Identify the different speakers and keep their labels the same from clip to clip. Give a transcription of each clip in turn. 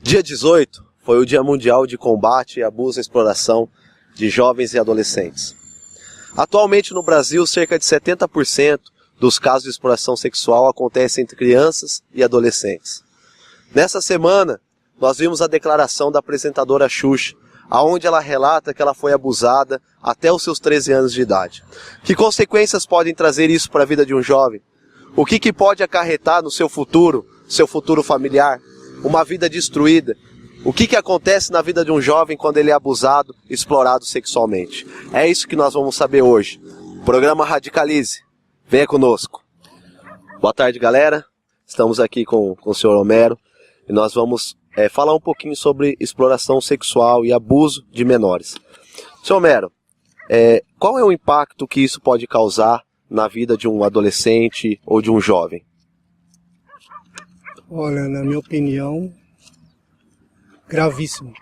Speaker 1: Dia 18 foi o Dia Mundial de Combate e Abuso e Exploração de Jovens e Adolescentes. Atualmente no Brasil, cerca de 70% dos casos de exploração sexual acontecem entre crianças e adolescentes. Nessa semana, nós vimos a declaração da apresentadora Xuxa, onde ela relata que ela foi abusada até os seus 13 anos de idade. Que consequências podem trazer isso para a vida de um jovem? O que pode acarretar no seu futuro familiar? Uma vida destruída. O que acontece na vida de um jovem quando ele é abusado, explorado sexualmente? É isso que nós vamos saber hoje. Programa Radicalize. Venha conosco. Boa tarde, galera. Estamos aqui com o senhor Homero e nós vamos falar um pouquinho sobre exploração sexual e abuso de menores. Senhor Homero, qual é o impacto que isso pode causar na vida de um adolescente ou de um jovem?
Speaker 2: Olha, na minha opinião, gravíssimo.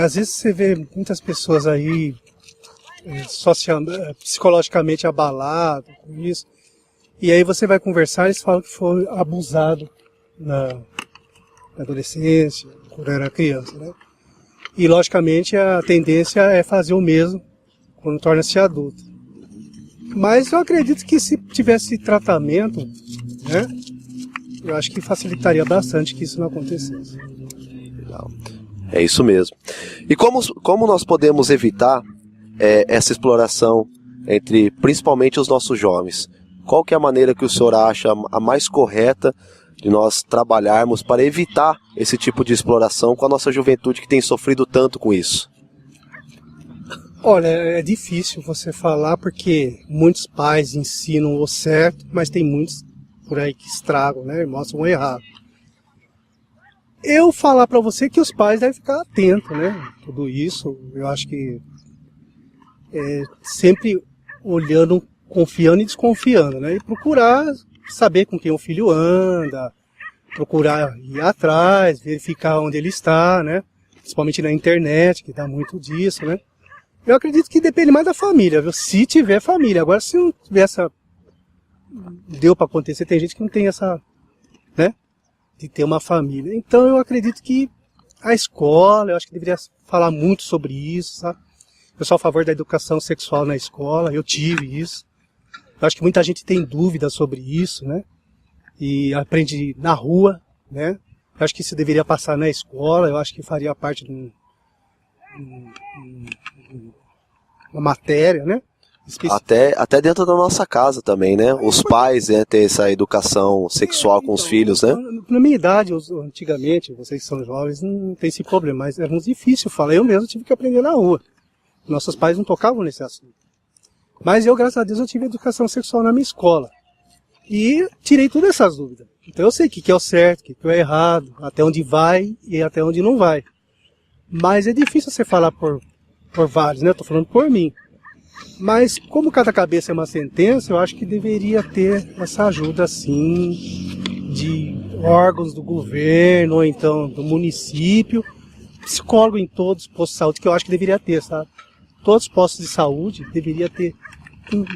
Speaker 2: Às vezes você vê muitas pessoas aí psicologicamente abaladas com isso, e aí você vai conversar e eles falam que foi abusado na adolescência, quando era criança, né? E logicamente a tendência é fazer o mesmo quando torna-se adulto. Mas eu acredito que se tivesse tratamento, né, eu acho que facilitaria bastante que isso não acontecesse.
Speaker 1: Legal. É isso mesmo. E como nós podemos evitar essa exploração entre principalmente os nossos jovens? Qual que é a maneira que o senhor acha a mais correta de nós trabalharmos para evitar esse tipo de exploração com a nossa juventude que tem sofrido tanto com isso?
Speaker 2: Olha, é difícil você falar porque muitos pais ensinam o certo, mas tem muitos por aí que estragam, né, e mostram o errado. Eu falar para você que os pais devem ficar atentos, né, tudo isso, eu acho que sempre olhando, confiando e desconfiando, né, e procurar saber com quem o filho anda, procurar ir atrás, verificar onde ele está, né, principalmente na internet, que dá muito disso, né. Eu acredito que depende mais da família, viu? Se tiver família. Agora, se não tiver deu para acontecer, tem gente que não tem essa, né, de ter uma família. Então eu acredito que a escola, eu acho que deveria falar muito sobre isso, sabe? Eu sou a favor da educação sexual na escola, eu tive isso. Eu acho que muita gente tem dúvidas sobre isso, né? E aprende na rua, né? Eu acho que isso deveria passar na escola, eu acho que faria parte de uma matéria, né?
Speaker 1: Até dentro da nossa casa também, né? Os pais ter essa educação sexual com os filhos, né?
Speaker 2: Na minha idade, antigamente, vocês que são jovens, não tem esse problema, mas era muito difícil falar. Eu mesmo tive que aprender na rua. Nossos pais não tocavam nesse assunto. Mas eu, graças a Deus, eu tive educação sexual na minha escola. E tirei todas essas dúvidas. Então eu sei o que é o certo, o que é o errado, até onde vai e até onde não vai. Mas é difícil você falar por vários, né? Eu tô falando por mim. Mas como cada cabeça é uma sentença, eu acho que deveria ter essa ajuda, assim, de órgãos do governo, ou então do município, psicólogo em todos os postos de saúde, que eu acho que deveria ter, sabe? Todos os postos de saúde deveria ter,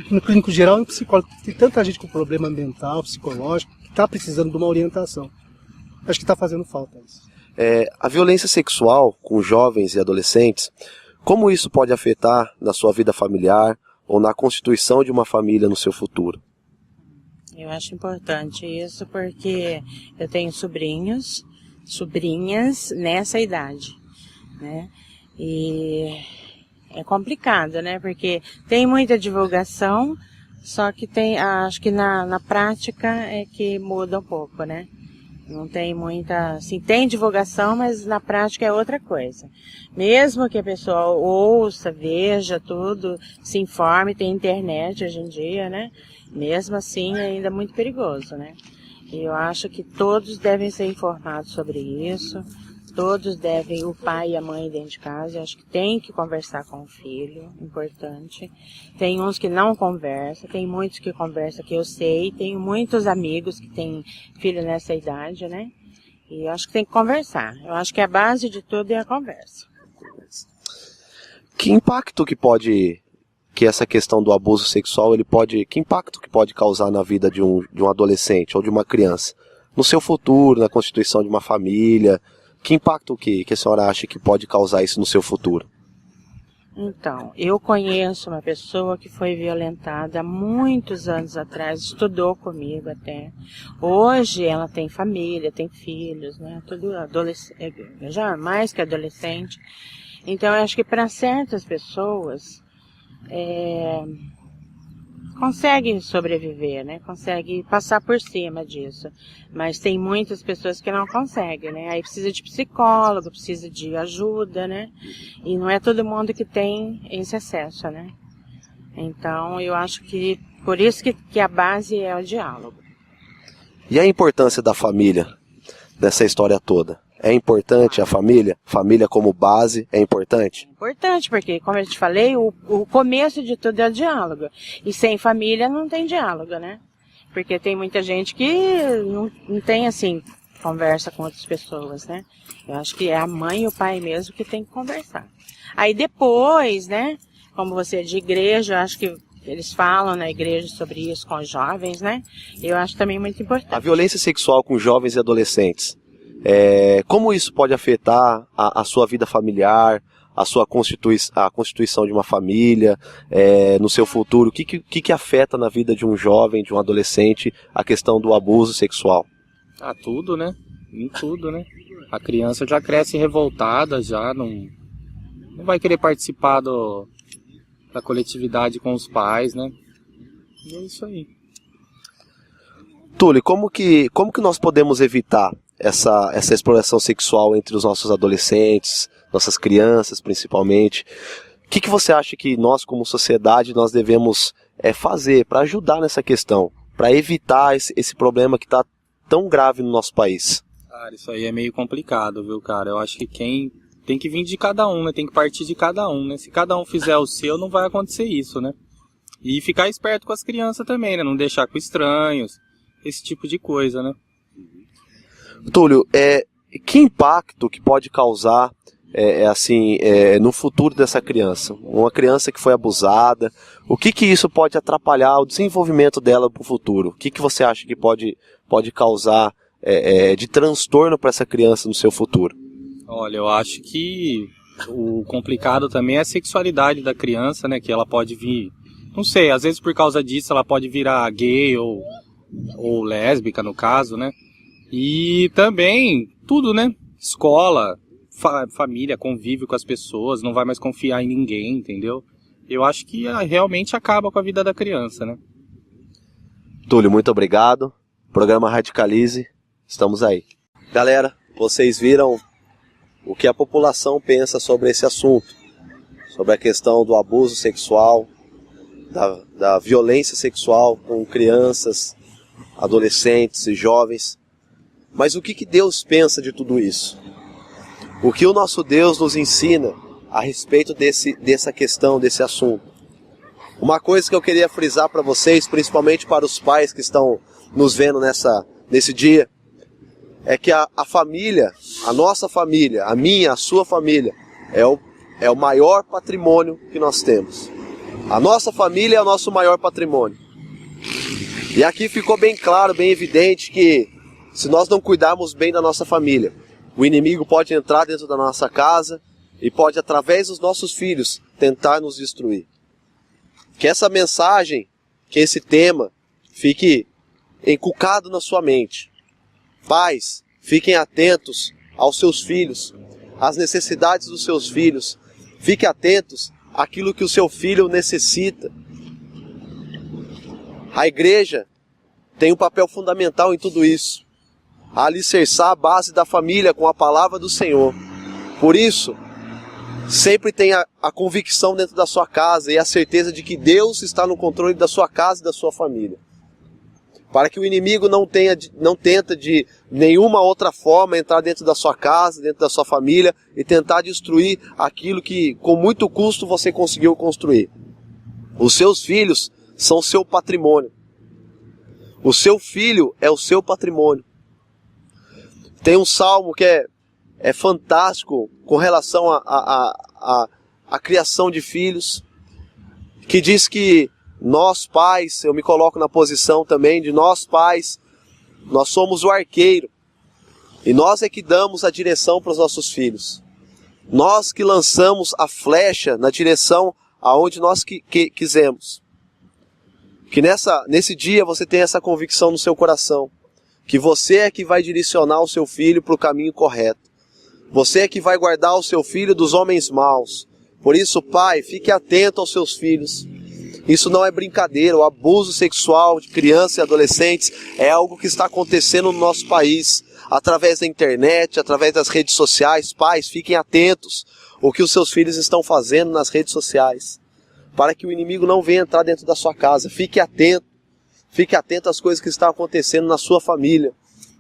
Speaker 2: no clínico geral, um psicólogo. Tem tanta gente com problema mental, psicológico, que está precisando de uma orientação. Acho que está fazendo falta isso.
Speaker 1: A violência sexual com jovens e adolescentes, como isso pode afetar na sua vida familiar ou na constituição de uma família no seu futuro?
Speaker 3: Eu acho importante isso porque eu tenho sobrinhas nessa idade, né? E é complicado, né? Porque tem muita divulgação, só que acho que na prática é que muda um pouco, né? Não tem muita, assim, tem divulgação, mas na prática é outra coisa. Mesmo que a pessoa ouça, veja tudo, se informe, tem internet hoje em dia, né? Mesmo assim, ainda é muito perigoso, né? E eu acho que todos devem ser informados sobre isso. Todos devem, o pai e a mãe dentro de casa, eu acho que tem que conversar com o filho, importante. Tem uns que não conversam, tem muitos que conversam, que eu sei, tenho muitos amigos que têm filho nessa idade, né? E eu acho que tem que conversar. Eu acho que a base de tudo é a conversa.
Speaker 1: Que impacto que essa questão do abuso sexual, que impacto que pode causar na vida de um adolescente ou de uma criança? no seu futuro, na constituição de uma família? Que impacto que a senhora acha que pode causar isso no seu futuro?
Speaker 3: Então, eu conheço uma pessoa que foi violentada há muitos anos atrás, estudou comigo até. Hoje ela tem família, tem filhos, né? Tudo adolescente, já mais que adolescente. Então, eu acho que para certas pessoas consegue sobreviver, né? Consegue passar por cima disso. Mas tem muitas pessoas que não conseguem, né? Aí precisa de psicólogo, precisa de ajuda, né? E não é todo mundo que tem esse acesso, né? Então, eu acho que por isso que a base é o diálogo.
Speaker 1: E a importância da família nessa história toda? É importante a família? Família como base é importante?
Speaker 3: Importante, porque, como eu te falei, o começo de tudo é o diálogo. E sem família não tem diálogo, né? Porque tem muita gente que não tem, assim, conversa com outras pessoas, né? Eu acho que é a mãe e o pai mesmo que tem que conversar. Aí depois, né? Como você é de igreja, eu acho que eles falam na igreja sobre isso com os jovens, né? Eu acho também muito importante.
Speaker 1: A violência sexual com jovens e adolescentes, como isso pode afetar a sua vida familiar, a constituição de uma família, no seu futuro? O que afeta na vida de um jovem, de um adolescente, a questão do abuso sexual?
Speaker 4: Tudo, né? Em tudo, né? A criança já cresce revoltada, já não vai querer participar da coletividade com os pais, né? E é isso aí.
Speaker 1: Túlio, como que nós podemos evitar essa exploração sexual entre os nossos adolescentes, nossas crianças principalmente? O que você acha que nós, como sociedade, nós devemos fazer para ajudar nessa questão, para evitar esse problema que está tão grave no nosso país?
Speaker 4: Cara, isso aí é meio complicado, viu, cara? Eu acho que tem que vir de cada um, né? Tem que partir de cada um, né? Se cada um fizer o seu, não vai acontecer isso, né? E ficar esperto com as crianças também, né? Não deixar com estranhos, esse tipo de coisa, né?
Speaker 1: Túlio, que impacto que pode causar no futuro dessa criança? Uma criança que foi abusada, o que isso pode atrapalhar o desenvolvimento dela para o futuro? O que você acha que pode causar de transtorno para essa criança no seu futuro?
Speaker 4: Olha, eu acho que o complicado também é a sexualidade da criança, né? Que ela pode vir, não sei, às vezes por causa disso ela pode virar gay ou lésbica, no caso, né? E também tudo, né? Escola, família, convívio com as pessoas, não vai mais confiar em ninguém, entendeu? Eu acho que realmente acaba com a vida da criança, né?
Speaker 1: Túlio, muito obrigado. Programa Radicalize, estamos aí. Galera, vocês viram o que a população pensa sobre esse assunto, sobre a questão do abuso sexual, da violência sexual com crianças, adolescentes e jovens. Mas o que Deus pensa de tudo isso? O que o nosso Deus nos ensina a respeito dessa questão, desse assunto? Uma coisa que eu queria frisar para vocês, principalmente para os pais que estão nos vendo nesse dia, é que a família, a nossa família, a minha, a sua família, é o maior patrimônio que nós temos. A nossa família é o nosso maior patrimônio. E aqui ficou bem claro, bem evidente que se nós não cuidarmos bem da nossa família, o inimigo pode entrar dentro da nossa casa e pode, através dos nossos filhos, tentar nos destruir. Que essa mensagem, que esse tema, fique encucado na sua mente. Pais, fiquem atentos aos seus filhos, às necessidades dos seus filhos. Fiquem atentos àquilo que o seu filho necessita. A igreja tem um papel fundamental em tudo isso. A alicerçar a base da família com a palavra do Senhor. Por isso, sempre tenha a convicção dentro da sua casa e a certeza de que Deus está no controle da sua casa e da sua família. Para que o inimigo não tenta de nenhuma outra forma entrar dentro da sua casa, dentro da sua família e tentar destruir aquilo que com muito custo você conseguiu construir. Os seus filhos são o seu patrimônio. O seu filho é o seu patrimônio. Tem um salmo que é fantástico com relação à criação de filhos, que diz que nós pais, eu me coloco na posição também de nós pais, Nós somos o arqueiro. E nós é que damos a direção para os nossos filhos. Nós que lançamos a flecha na direção aonde nós quisermos. Que nesse dia você tenha essa convicção no seu coração. Que você é que vai direcionar o seu filho para o caminho correto. Você é que vai guardar o seu filho dos homens maus. Por isso, pai, fique atento aos seus filhos. Isso não é brincadeira. O abuso sexual de crianças e adolescentes é algo que está acontecendo no nosso país. Através da internet, através das redes sociais. Pais, fiquem atentos ao que os seus filhos estão fazendo nas redes sociais. Para que o inimigo não venha entrar dentro da sua casa. Fique atento. Fique atento às coisas que estão acontecendo na sua família.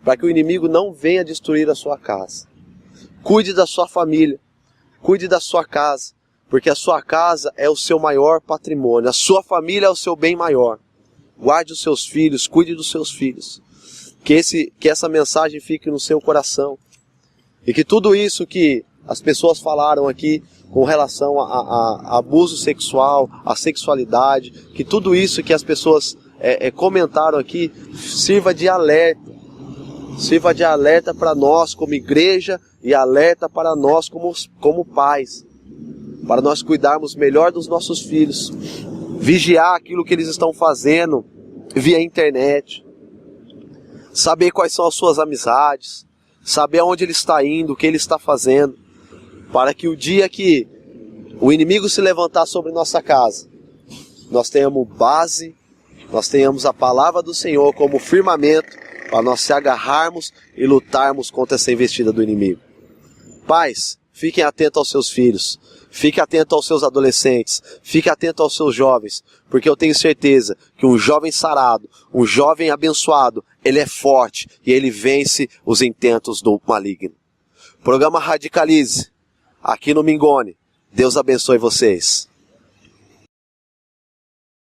Speaker 1: Para que o inimigo não venha destruir a sua casa. Cuide da sua família. Cuide da sua casa. Porque a sua casa é o seu maior patrimônio. A sua família é o seu bem maior. Guarde os seus filhos. Cuide dos seus filhos. Que essa mensagem fique no seu coração. E que tudo isso que as pessoas falaram aqui com relação a abuso sexual, a sexualidade, que tudo isso que as pessoas comentaram aqui sirva de alerta. Sirva de alerta para nós como igreja e alerta para nós como pais. Para nós cuidarmos melhor dos nossos filhos. Vigiar aquilo que eles estão fazendo via internet. Saber quais são as suas amizades. Saber aonde ele está indo, o que ele está fazendo. Para que o dia que o inimigo se levantar sobre nossa casa, nós tenhamos base, nós tenhamos a palavra do Senhor como firmamento, para nós se agarrarmos e lutarmos contra essa investida do inimigo. Pais, fiquem atentos aos seus filhos, fiquem atentos aos seus adolescentes, fiquem atentos aos seus jovens, porque eu tenho certeza que um jovem sarado, um jovem abençoado, ele é forte e ele vence os intentos do maligno. Programa Radicalize, aqui no Mingone. Deus abençoe vocês.